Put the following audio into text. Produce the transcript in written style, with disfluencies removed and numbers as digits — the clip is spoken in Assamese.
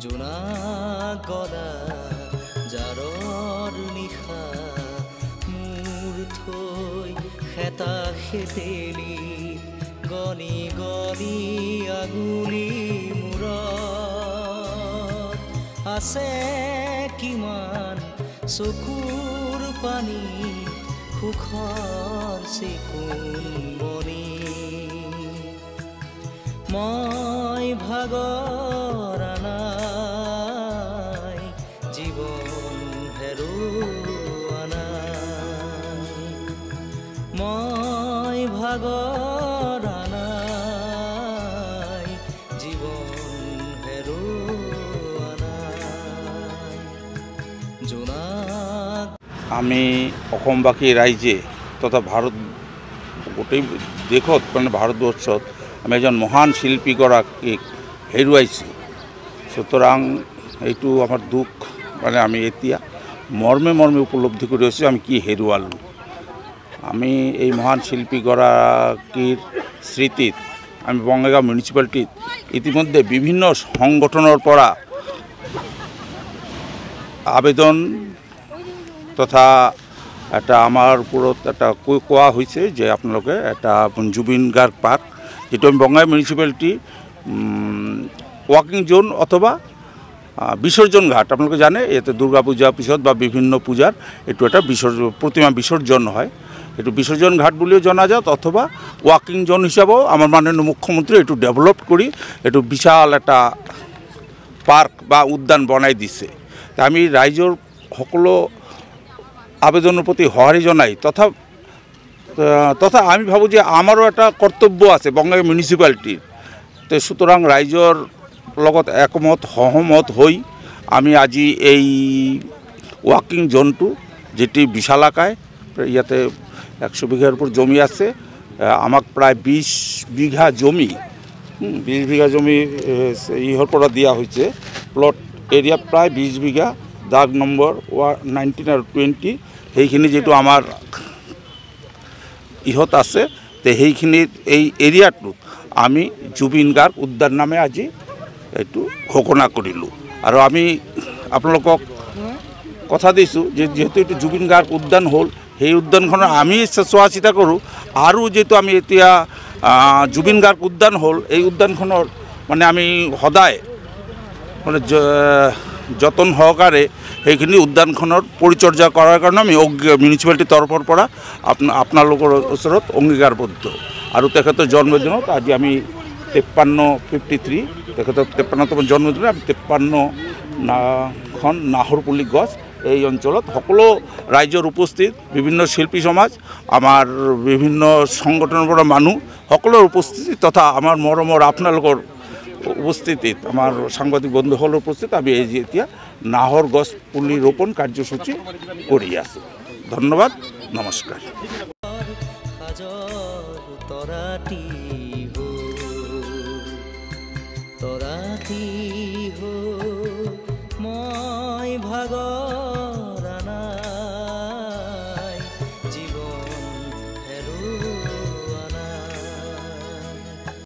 জোনাক গলা জাৰৰ নিশা মোৰ থৈ খেতা খেতেলি গনি গনি আগুলি মূৰত আছে কিমান চকুৰ পানী সুখৰ চিকুণ মনি মই ভাগৰ নাই জীৱন হেৰুৱা নাই মই ভাগৰ নাই জীৱন হেৰুৱা নাই জোনাক আমি অসমবাসী ৰাইজে তথা ভাৰত গোটেই দেশত মানে ভাৰতবৰ্ষত আমি এজন মহান শিল্পীগৰাকীক হেৰুৱাইছোঁ সুতৰাং এইটো আমাৰ দুখ মানে আমি এতিয়া মৰ্মে মৰ্মে উপলব্ধি কৰে আছি আমি কি হেৰুৱালোঁ আমি এই মহান শিল্পীগৰাকীৰ স্মৃতিত আমি বঙাইগাঁও মিউনিসিপালিটিত ইতিমধ্যে বিভিন্ন সংগঠনেৰ পৰা আবেদন তথা এটা আমার উপরত একটা কোয়া হয়েছে যে আপনাদের একটা জুবিন গার্গ পার্ক যেটা আমি বঙাইগাঁও মিউনিসিপালিটি ওয়াকিং জোন অথবা বিসর্জন ঘাট আপনাদের জানে এতে দুর্গা পূজা পিছত বা বিভিন্ন পূজার একটু একটা প্রতিমা বিসর্জন হয় একটু বিসর্জন ঘাট বলেও জানা যায় অথবা ওয়াকিং জোন হিসাবেও আমার মাননীয় মুখ্যমন্ত্রী একটু ডেভেলপ করি একটু বিশাল একটা পার্ক বা উদ্যান বনাই দিছে আমি রাইজর সকলো আবেদনের প্রতি হহারি জানাই তথা তথা আমি ভাবো যে আমারও একটা কর্তব্য আছে বঙ্গাইগাঁও মিউনিসিপালিটির তো সুতরাং রাইজর লগত একমত সহমত হই আমি আজি এই ওয়াকিং জোনটো যেটি বিশালাকায় ইয়াতে 100 বিঘার উপর জমি আছে আমাক প্রায় 20 বিঘা জমি 20 বিঘা জমি ইহর পৰা দিয়া হয়েছে প্লট এরিয়া প্রায় 20 বিঘা দাগ নম্বর 19 আর 20 সেইখিনি যেটো আমার ইহত আছে তো সেইখিনি এই এরিয়াটোত আমি জুবিন গার্গ উদ্যান নামে আজি এইটো ঘোষণা কৰিলোঁ আৰু আমি আপোনালোকক কথা দিছোঁ যে যেহেতু এইটো জুবিন গাৰ্গ উদ্যান হ'ল সেই উদ্যানখনৰ আমি চোৱা চিতা কৰোঁ আৰু যেহেতু আমি এতিয়া জুবিন গাৰ্গ উদ্যান হ'ল এই উদ্যানখনৰ মানে আমি সদায় মানে যতন সহকাৰে সেইখিনি উদ্যানখনৰ পৰিচৰ্যা কৰাৰ কাৰণে আমি মিউনিসিপালিটিৰ তৰফৰ পৰা আপোনালোকৰ ওচৰত অংগীকাৰবদ্ধ আৰু তেখেতৰ জন্মদিনত আজি আমি 53 তেখেতৰ 53তম জন্মদিনত আমি 53খন নাহৰপুলি গছ এই অঞ্চলত সকলো ৰাইজৰ উপস্থিত বিভিন্ন শিল্পী সমাজ আমাৰ বিভিন্ন সংগঠনৰ পৰা মানুহ সকলোৰ উপস্থিতি তথা আমাৰ মৰমৰ আপোনালোকৰ উপস্থিতিত আমাৰ সাংবাদিক বন্ধুসকলৰ উপস্থিত আমি এই যে এতিয়া নাহৰ গছ পুলি ৰোপণ কাৰ্যসূচী কৰি আছোঁ ধন্যবাদ নমস্কাৰ তৰাতি